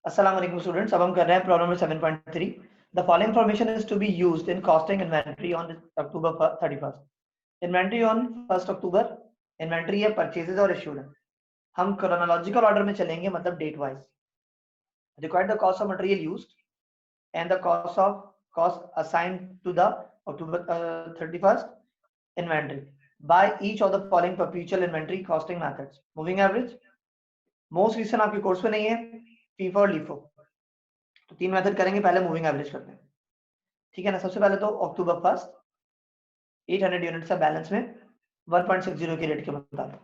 अस्सलाम वालेकुम स्टूडेंट्स, अब हम कर रहे हैं problem number 7.3। The following information is to be used in costing inventory on October 31st। Inventory on 1 October, inventory है, परचेजेस और इश्यूड है। हम क्रोनोलॉजिकल ऑर्डर में चलेंगे, मतलब date wise. Required the cost of material used and the cost assigned to the October 31st inventory by each of the following perpetual inventory costing methods. Moving average most recent आपके course में नहीं है, FIFO और LIFO. तो तीन method करेंगे, पहले moving average करते हैं, ठीक है ना। सबसे पहले तो अक्टूबर 1st 800 यूनिट का बैलेंस में 1.60 के रेट के मुताबिक,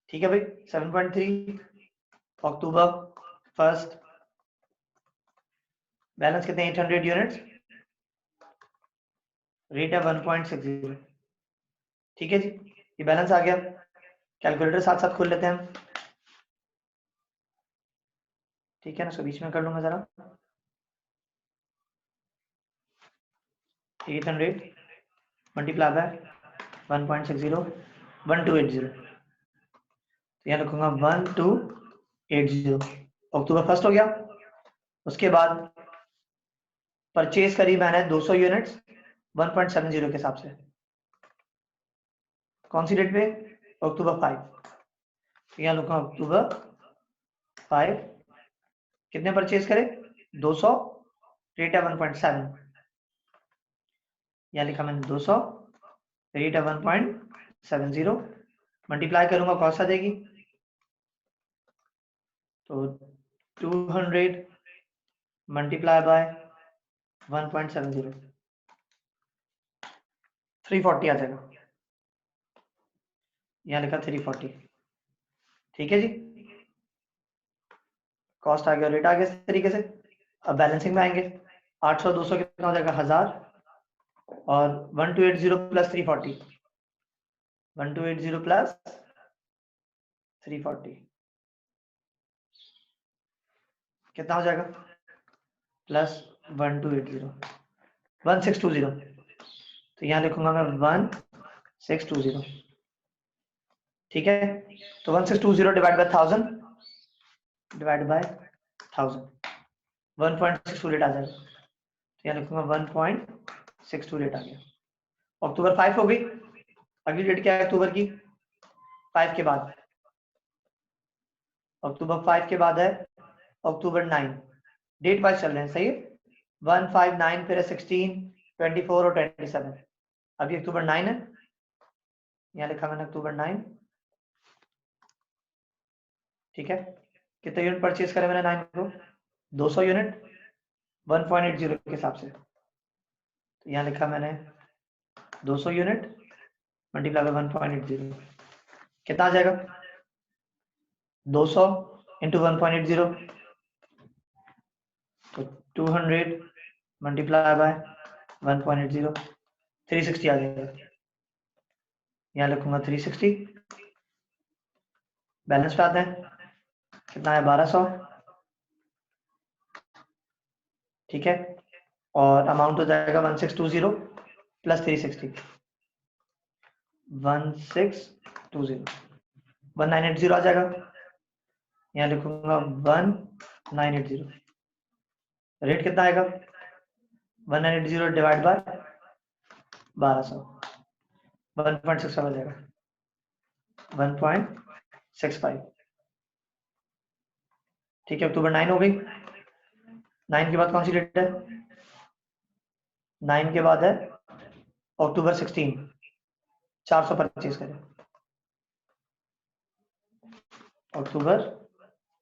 ठीक है भाई। 7.3 अक्टूबर 1st बैलेंस कितने 800 यूनिट्स, रेट है 1.60, ठीक है जी। ये बैलेंस आ गया। कैलकुलेटर साथ साथ खोल लेते हैं, ठीक है ना। इसको बीच में कर लूंगा जरा। 800 मल्टीप्लाई बाय 1.60 1280, तो यहाँ लिखूंगा 1280। अक्टूबर 1st हो गया। उसके बाद परचेज करी मैंने 200 यूनिट्स 1.70 के हिसाब से। कौन सी डेट पे? अक्टूबर 5। यहाँ लिखूंगा अक्टूबर 5 कितने परचेज करे? 200, रेट है 1.7। यहाँ लिखा मैंने 200, रेट है 1.70। मल्टीप्लाई करूंगा, कौन सा देगी? तो 200 मल्टीप्लाई बाय 1.70 340 आ जाएगा। यहाँ लिखा 340, ठीक है जी। कॉस्ट आ गया, रेट आ गया इस तरीके से। अब बैलेंसिंग में आएंगे। 800 200 कितना हो जाएगा? 1000 और 1280 प्लस 340, 1280 प्लस 340 कितना हो जाएगा? प्लस 1280 1620। तो यहाँ लिखूंगा मैं 1620, ठीक है। तो 1620 divide by 1000 divide by 1000 1.62 rate आ जाएगा। तो यहाँ लिखूंगा 1.62 रेट आ गया। अक्टूबर 5 हो गई। अगली डेट क्या है अक्टूबर की? 5 के बाद, अक्टूबर 5 के बाद है अक्टूबर 9। डेट वाइज चल रहे हैं, सही है। 1 5 9 फिर है 16 24 और 27। अभी अक्टूबर 9 है, यहाँ लिखा मैंने अक्टूबर 9, ठीक है। कितने यूनिट परचेज करे मैंने 9 को? 200 यूनिट 1.80 के हिसाब से। तो यहाँ लिखा मैंने 200 यूनिट मल्टीप्लाई बाय 1.80 कितना आ जाएगा? 200 इंटू 1.80, तो 200 मल्टीप्लाई बाय 1.80 360 आ जाएगा। यहाँ लिखूंगा 360। बैलेंस पे आते हैं, कितना है? 1200, ठीक है। और अमाउंट हो जाएगा 1620 प्लस 360 1620 1980 आ जाएगा। यहाँ लिखूंगा 1980, रेट कितना आएगा? 1980 डिवाइड बाय 1200 1.65 आ जाएगा, 1.65, ठीक है। अक्टूबर 9 हो गई। 9 के बाद कौन सी डेट है? 9 के बाद है अक्टूबर 16, 400 परचेज करें। अक्टूबर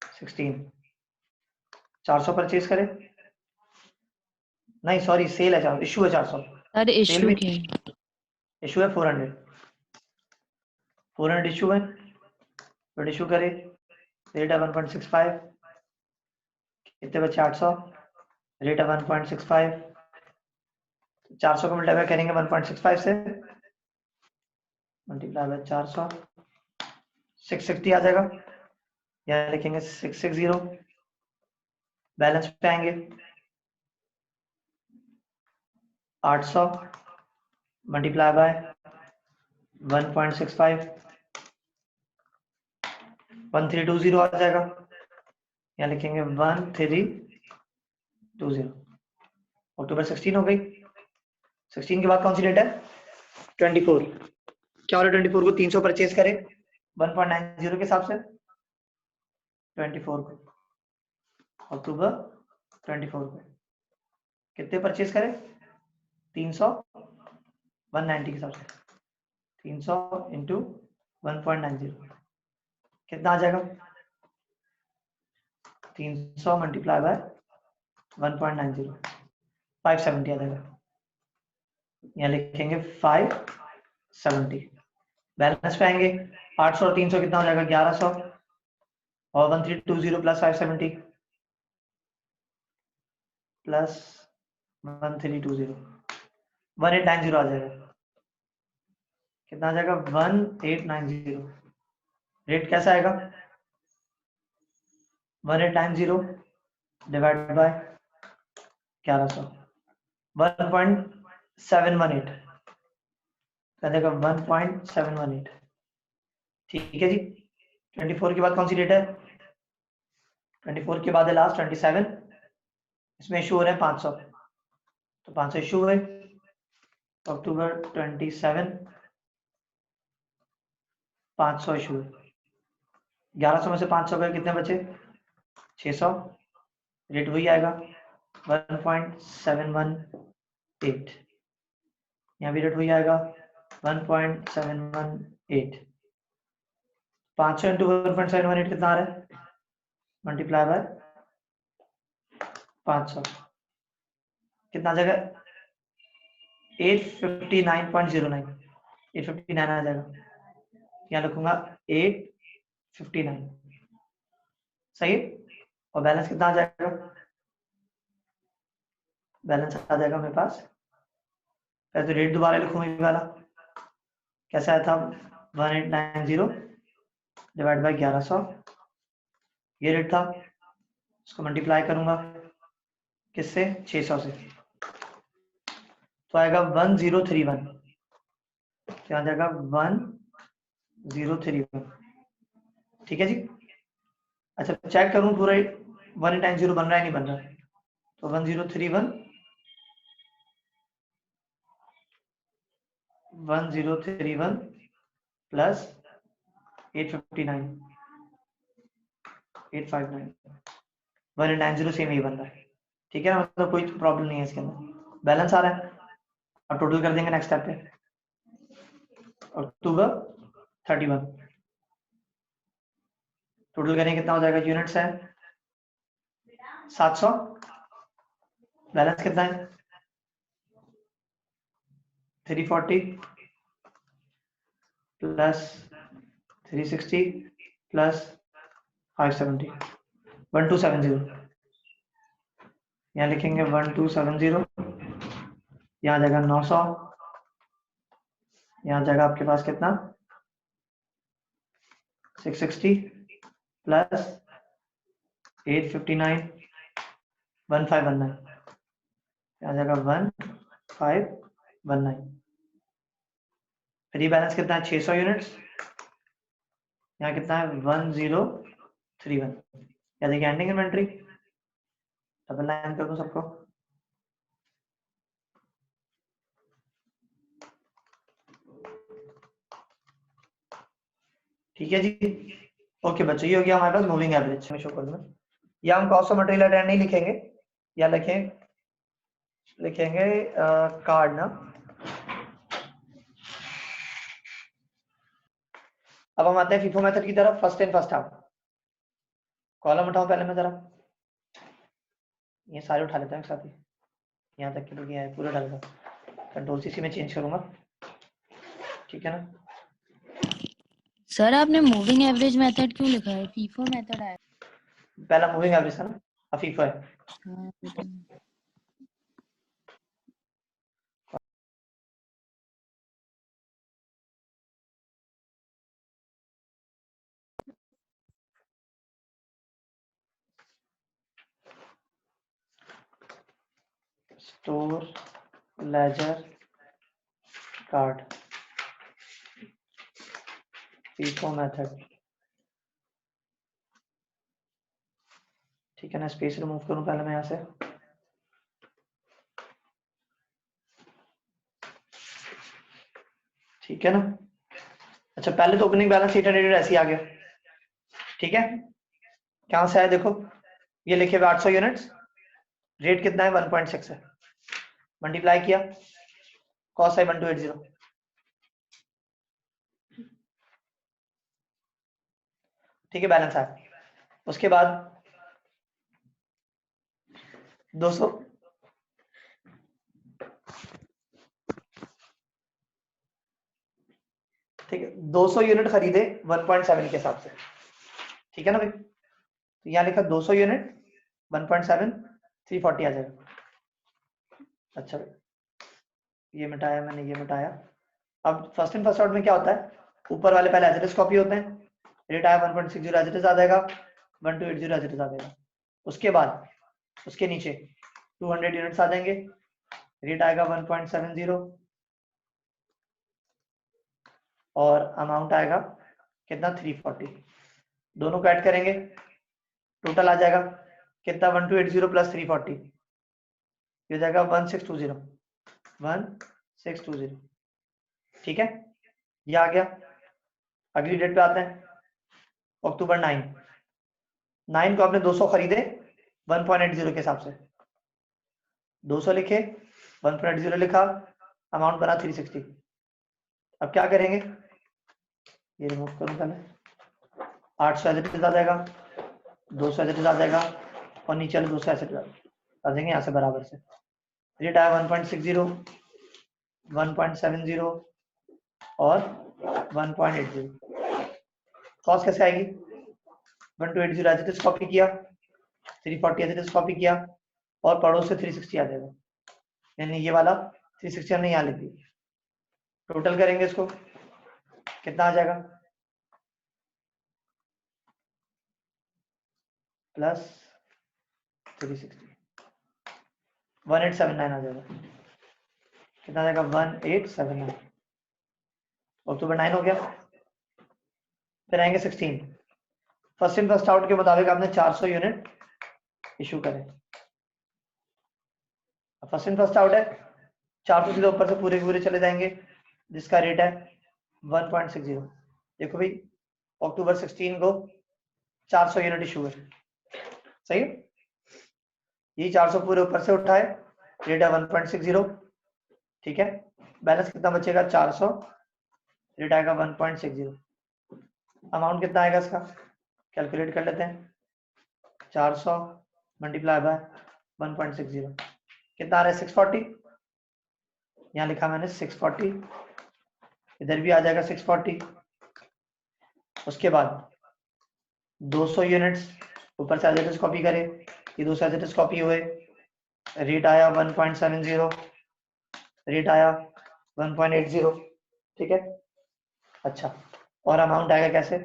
16 400 परचेज करें, नहीं सॉरी, सेल है 400, इशू है 400। सर इशू भी के इशू है 400 इशू है, बट इशू करे, रेट है 1.65, कितने बच्चे? 800, रेट है 1.65, 400 को मल्टीप्लाई करेंगे 1.65 से, मल्टीप्लाई बाय 400 660 आ जाएगा। यहाँ लिखेंगे 660। बैलेंस पे आएंगे, 800 मल्टीप्लाई बाय 1.65 1320 आ जाएगा। यहाँ लिखेंगे 1320। अक्टूबर 16 हो गई। 16 के बाद कौन सी डेट है? 24। क्या हो रहा है? 24 को 300 परचेज करें 1.90 के हिसाब से। 24 को अक्टूबर 24 को कितने परचेज करें? 300 190 के हिसाब से। 300 इंटू 1.90 कितना आ जाएगा? 300 मल्टीप्लाई बाय 1.90 570 आ जाएगा। यहाँ लिखेंगे 570। बैलेंस पे आएंगे 800 और 300 कितना हो जाएगा? 1100 और 1320 प्लस 570 प्लस 1320 1890 आ जाएगा। कितना आ जाएगा? 1890। रेट कैसा आएगा? 1890 डिवाइड बाय 1100 1.718 क्या देगा? 1.718। ठीक है जी। 24 के बाद कौन सी डेट है? 24 के बाद है लास्ट 27। इसमें इशू हो रहे हैं 500, तो 500 इशू हुए। अक्टूबर 27 500 इशू हुए। 1100 में से 500 गए, कितने बचे? 600। रेट वही आएगा 1.718। यहाँ भी रेट वही आएगा 1.718। 500 इंटू 1.718 कितना आ रहा है? मल्टीप्लाई बाय 500 कितना आ जाएगा? 859.09। 859 आ जाएगा। यहाँ लिखूंगा 859। सही है। और बैलेंस कितना आ जाएगा? बैलेंस आ जाएगा मेरे पास, पहले तो रेट दोबारा लिखूंगा ये वाला। कैसा आया था? 1890 डिवाइड बाय 1100 ये रेट था। इसको मल्टीप्लाई करूंगा किससे? 600 से, तो आएगा 1031। क्या आ जाएगा? 1031। ठीक है जी। अच्छा चेक करूं पूरा 1890 बन रहा है नहीं बन रहा है? तो 1031 प्लस 859 859 1890 सेम ही बन रहा है। ठीक है ना, मतलब कोई प्रॉब्लम नहीं है इसके अंदर। बैलेंस आ रहा है। अब टोटल कर देंगे नेक्स्ट स्टेप पे। अक्टूबर 31 टोटल करेंगे कितना हो जाएगा? यूनिट्स है 700। बैलेंस कितना है? 340 प्लस 360 प्लस 570 1270। यहाँ लिखेंगे 1270। यहाँ जाएगा 900। यहाँ जाएगा आपके पास कितना? 660 प्लस 859 1519। यहाँ जाएगा 1519। फिर ये बैलेंस कितना है? 600 यूनिट्स। यहाँ कितना है? 1031। या देखिए एंडिंग इन्वेंट्री डबल लाइन कर दूं सबको। ठीक है जी। ओके बच्चों, ये हो गया हमारे पास मूविंग एवरेज। मैं शो कर दूंगा। या हम कॉस्ट ऑफ मटेरियल अटेंड नहीं लिखेंगे, या लिखेंगे कार्ड ना। अब हम आते हैं फीफो मेथड की तरफ। First in first out. Column उठाओ पहले मैं जरा, ये सारे उठा लेता हूँ एक साथ ही। यहाँ तक के लोग ये पूरा डालूंगा। कंट्रोल सी में चेंज करूंगा। ठीक है ना। सर आपने मूविंग एवरेज मेथड क्यों लिखा है? फीफो मेथड है। पहला मूविंग एवरेज था ना, अब फीफो है। हाँ, store laser card FIFO method. ठीक है ना, स्पेस रिमूव करूं पहले मैं यहाँ से। ठीक है ना। अच्छा, पहले तो ओपनिंग बैलेंस 800 ऐसे ही आ गया। ठीक है, कहां से आया देखो, ये लिखे हुए 800 यूनिट्स, रेट कितना है 1.6 है, मल्टीप्लाई किया, कॉस्ट है 1280। ठीक है, बैलेंस आया। उसके बाद 200, ठीक है, 200 यूनिट खरीदे 1.7 के हिसाब से। ठीक है ना भाई, तो यहाँ लिखा 200 यूनिट 1.7, 340 आ जाएगा। अच्छा, ये मिटाया मैंने, ये मिटाया। अब फर्स्ट इन फर्स्ट आउट में क्या होता है, ऊपर वाले पहले एज इट इज कॉपी होते हैं, रेट आया 1.60 एज इट इज आ जाएगा, 1280 एज इट इज आ जाएगा। उसके बाद उसके नीचे 200 यूनिट्स आ जाएंगे, रेट आएगा 1.70 और अमाउंट आएगा कितना 340। दोनों को ऐड करेंगे, टोटल आ जाएगा कितना 1280 प्लस 340, ये हो जाएगा 1620, 1620। ठीक है, ये आ गया। अगली डेट पे आते हैं, अक्टूबर 9 को आपने 200 खरीदे 1.80 के हिसाब से, 200 लिखे, 1.80 लिखा, अमाउंट बना 360। अब क्या करेंगे, ये रिमूव करूं पहले, 800 एज इट इज आ जाएगा, 200 एज इट इज आ जाएगा और नीचे वाले 200 एज इट इज आ जाएंगे यहाँ से बराबर से। रेट आया 1.60, 1.70 और 1.80। कॉस्ट कैसे आएगी, 1280 एज इट इज कॉपी किया, 340 एज इट इज कॉपी किया और पड़ोस से 360 आ जाएगा, यानी ये वाला 360 हमने यहाँ लिख दिया। टोटल करेंगे इसको, कितना आ जाएगा, प्लस 360, 1879 आ जाएगा। कितना आ जाएगा 1879। अक्टूबर 9 हो गया। फिर आएंगे 16, फर्स्ट इन फर्स्ट आउट के मुताबिक आपने 400 यूनिट इशू करे। फर्स्ट इन फर्स्ट आउट है, 400 सीधे ऊपर से पूरे के पूरे चले जाएंगे, जिसका रेट है 1.60। देखो भाई, अक्टूबर 16 को 400 यूनिट इशू है, सही है, ये 400 पूरे ऊपर से उठाए, रेट है 1.60। ठीक है, बैलेंस कितना बचेगा 400, रेट आएगा 1.60। अमाउंट कितना आएगा इसका, कैलकुलेट कर लेते हैं, 400 मल्टीप्लाई बाय 1.60 कितना आ रहा है 640, यहाँ लिखा मैंने 640, इधर भी आ जाएगा 640। उसके बाद 200 यूनिट्स ऊपर से एज इट इज कॉपी करें, ये 200 एज इट इज कॉपी हुए, रेट आया 1.70, रेट आया 1.80। ठीक है, अच्छा, और अमाउंट आएगा कैसे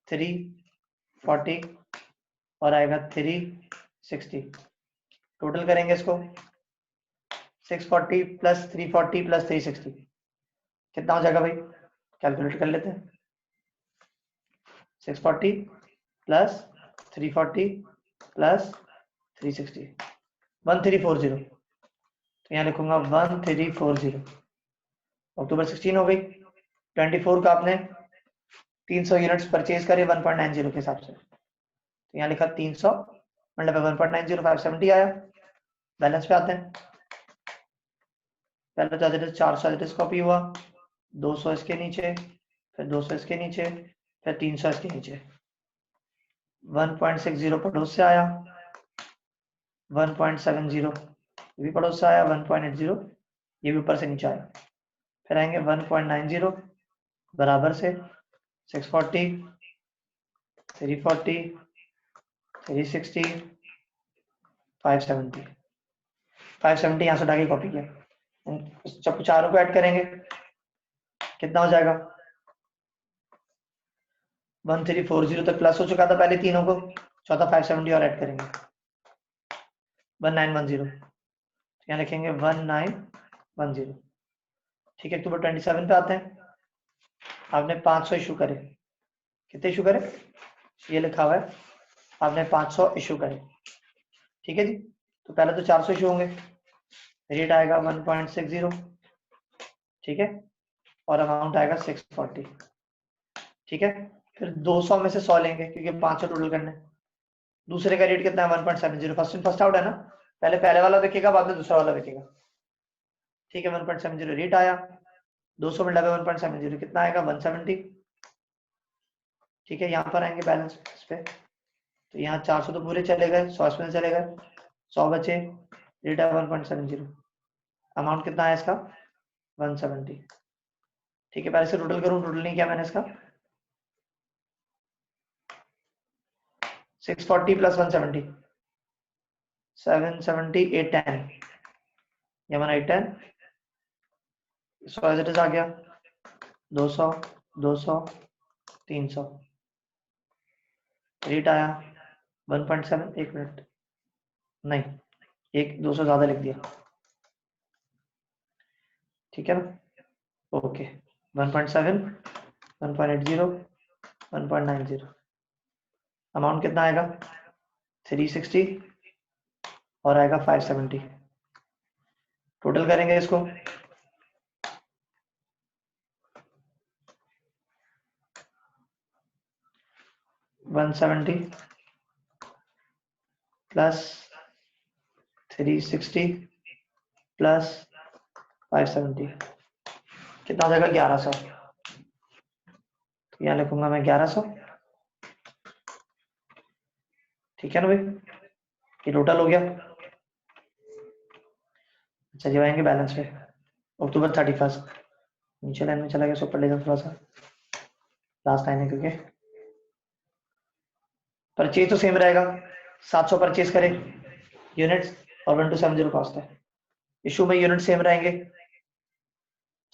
340 और आएगा 360। टोटल करेंगे इसको, 640 प्लस 340 प्लस 360 कितना हो जाएगा भाई, कैलकुलेट कर लेते हैं, 640 प्लस 340 प्लस 360 1340। तो यहाँ लिखूंगा 1340। अक्टूबर 16 हो गई, 24 का आपने 300 यूनिट्स परचेज करे 1.90 के हिसाब से, तो यहाँ लिखा 300 मतलब 1.90 570 आया। बैलेंस पे आते हैं, पहले तो as it is 400 as it is copy हुआ, 200 इसके नीचे, फिर 200 इसके नीचे, फिर 300 इसके नीचे, 1.60 पड़ोस से आया, 1.70 ये भी पड़ोस से आया, 1.80 ये भी ऊपर से नीचे आया, फिर आएंगे 1.90 बराबर से 640, 340, 360, 570 यहाँ से उठा के कॉपी किया। जब चारों को ऐड करेंगे कितना हो जाएगा, 1340 तक प्लस हो चुका था पहले तीनों को, चौथा 570 और ऐड करेंगे 1910, यहाँ लिखेंगे 1910। ठीक है, अक्टूबर 27 पे आते हैं, आपने 500 इशू करे, कितने इशू करे, ये लिखा हुआ है आपने 500 इशू करे, ठीक है जी। तो पहले तो 400 इशू होंगे, रेट आएगा 1.60, ठीक है, और अमाउंट आएगा 640, ठीक है। फिर 200 में से 100 लेंगे क्योंकि 500 टोटल करने। दूसरे का रेट कितना है 1.70, फर्स्ट इन फर्स्ट आउट है ना, पहले वाला बिकेगा बाद में दूसरा वाला बिकेगा, ठीक है। 1.70 रेट आया, 200 में लगा 1.70 कितना आएगा 170, ठीक है। यहाँ पर आएंगे बैलेंस इस पे, तो यहाँ 400 तो पूरे चले गए, 100 इसमें चले गए, 100 बचे, रेट है 1.70, अमाउंट कितना है इसका 170, ठीक है। पहले से टोटल करूँ, टोटल नहीं किया मैंने इसका, 640 प्लस 170 770 810, ये हमारा 810, 100 एज इट इज आ गया, 200 200 300, रेट आया 1.7, एक मिनट नहीं, एक 200 ज्यादा लिख दिया, ठीक है ना, ओके। 1.7 1.80 1.90, अमाउंट कितना आएगा 360 और आएगा 570, टोटल करेंगे इसको, वन 170 प्लस 360 प्लस 570, कितना हो जाएगा 1100, तो यहाँ लिखूंगा मैं 1100, ठीक है ना भाई, ये टोटल हो गया। अच्छा जी, आएंगे बैलेंस पे, अक्टूबर 31, नीचे लाइन में चला गया, सुपर लेजर थोड़ा सा लास्ट लाइन है क्योंकि परचेज तो सेम रहेगा, 700 परचेज करें यूनिट्स और 1270 कॉस्ट है, इशू में यूनिट सेम रहेंगे,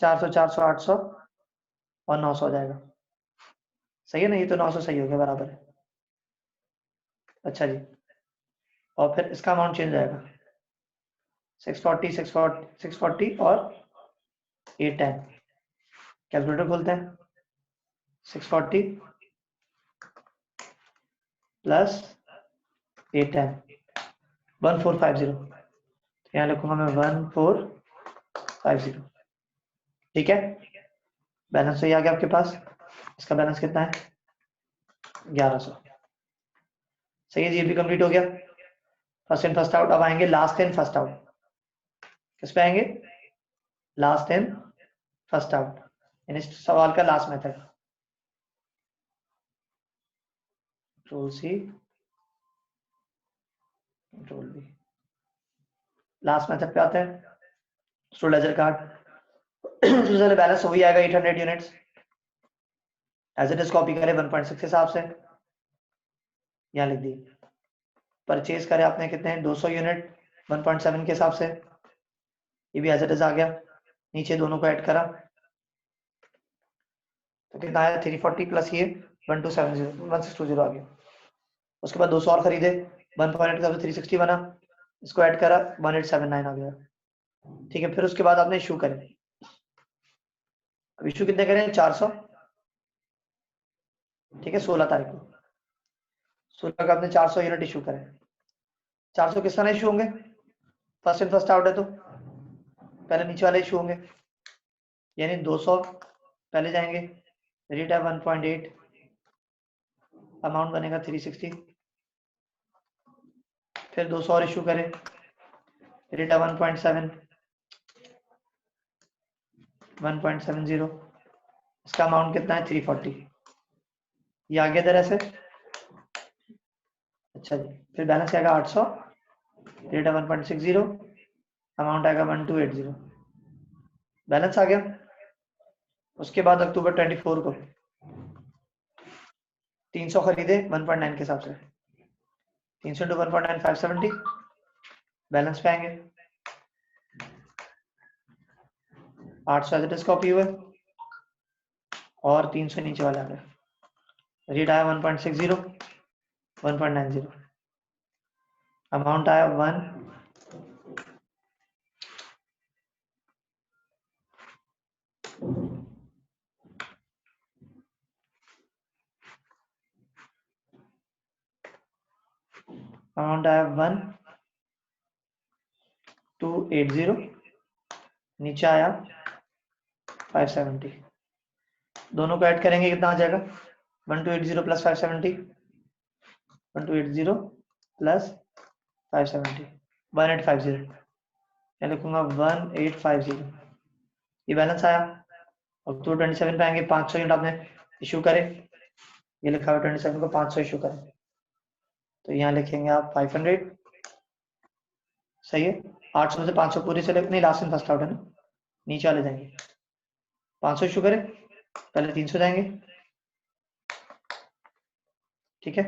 400 400 800 और 900 हो जाएगा, सही है ना, ये तो 900 सही हो गया बराबर है। अच्छा जी, और फिर इसका अमाउंट चेंज आएगा 640 640 640 और 810, कैलकुलेटर खोलते हैं, 640 प्लस 810 1450, यहाँ लिखूंगा मैं 1450, ठीक है। बैलेंस सही आ गया आपके पास, इसका बैलेंस कितना है 1100, सही है जी, ये भी कंप्लीट हो गया। फर्स्ट इन फर्स्ट आउट, अब आएंगे लास्ट इन फर्स्ट आउट, किस पे आएंगे लास्ट इन फर्स्ट आउट, यानी इस सवाल का last method, control C control B, last method पे आते हैं, स्टोर लेजर कार्ड, सबसे पहले बैलेंस हो ही आएगा 800 units, as it is copy करें 1.6 के हिसाब से, यहाँ लिख दी, परचेज करे आपने कितने 200 यूनिट 1.7 के हिसाब से, ये भी एज इट इज आ गया, नीचे दोनों को ऐड करा तो कितना आया 340 प्लस ये 1270 1620 आ गया, उसके बाद 200 और खरीदे 1.8 के हिसाब से 360 बना, इसको ऐड करा 1879 आ गया, ठीक है। फिर उसके बाद आपने इशू करें, अब इशू कितने करें 400, ठीक है, 16 तारीख को 16 का आपने 400 यूनिट इशू करें, 400 किस तरह इशू होंगे, फर्स्ट इन फर्स्ट आउट है तो पहले नीचे वाले इशू होंगे, यानी 200 पहले जाएंगे, रेट है 1.8, अमाउंट बनेगा 360, फिर 200 और इशू करें, रेट है 1.7 1.70, इसका अमाउंट कितना है 340, ये आ गया तरह से। अच्छा जी, फिर बैलेंस आएगा 800, रेट है 1.60, अमाउंट आएगा 1280, बैलेंस आ गया। उसके बाद अक्टूबर 24 को 300 खरीदे 1.9 के हिसाब से, 300 इंटू 1.9 570, बैलेंस पे आएंगे 800 एज इट इज कॉपी हुए और 300 नीचे वाले आ गए, रेट आया 1.60 1.90, अमाउंट आया 1, अमाउंट आया 1280, नीचे आया 570, दोनों को ऐड करेंगे कितना आ जाएगा 1280 प्लस 570, 1280 प्लस 570 1850, मैं लिखूंगा 1850, ये बैलेंस आया। अब 227 पे आएंगे, 500 यूनिट आपने इशू करे, ये लिखा हुआ 27 को 500 इशू करें, तो यहाँ लिखेंगे आप 500, सही है। 800 से 500 पूरी से नहीं, लास्ट इन फर्स्ट आउट है ना, नीचे वाले जाएंगे, 500 इशू करें, पहले 300 जाएंगे, ठीक है।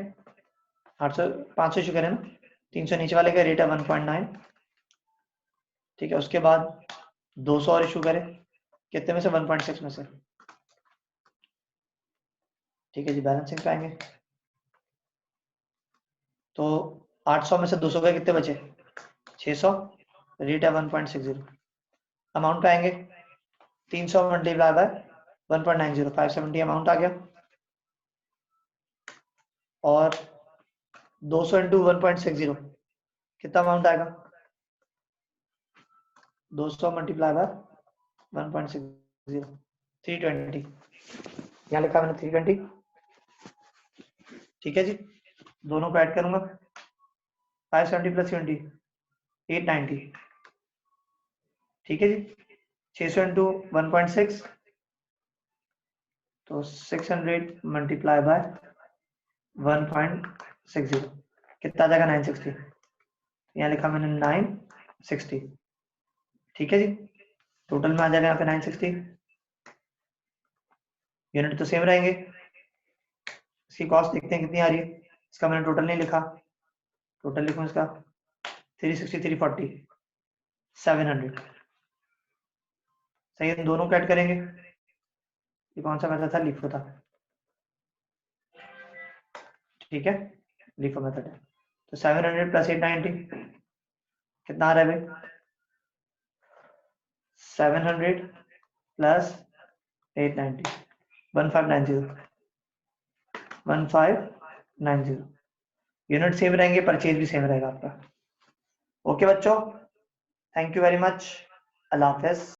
800 500 इशू करें ना, 300 नीचे वाले का रेट है 1.9, ठीक है। उसके बाद 200 और इशू करें, कितने में से 1.6 में से, ठीक है जी। बैलेंसिंग पे आएंगे तो 800 में से 200 के कितने बचे 600, रेट है 1.60, अमाउंट पे आएंगे 300 मल्टीप्लाई बाय 1.90, 570 अमाउंट आ गया, और 200 इंटू 1.60 कितना अमाउंट आएगा 200 मल्टीप्लाई बाय 1.60, 320, यहाँ लिखा मैंने 320, ठीक है जी। दोनों को ऐड करूंगा 570 प्लस 20 890, ठीक है जी। 600 इंटू 1.6 तो 600 मल्टीप्लाई बाय 1.60 कितना आ जाएगा 960, यहाँ लिखा मैंने 960, ठीक है जी। टोटल में आ जाएगा यहाँ पे 960, यूनिट तो सेम रहेंगे। इसकी कॉस्ट देखते हैं कितनी आ रही है, इसका मैंने टोटल नहीं लिखा, टोटल लिखूँ इसका 360 340 700, सही है। दोनों को ऐड करेंगे, ये कौन सा मेथड था, लिफो था, ठीक है, लिफो मेथड है। तो 700 प्लस 890 कितना आ रहा है भाई 700 प्लस 890 1590 1590, यूनिट सेम रहेंगे, परचेज भी सेम रहेगा आपका। ओके बच्चों, thank you very much, Allah Hafiz.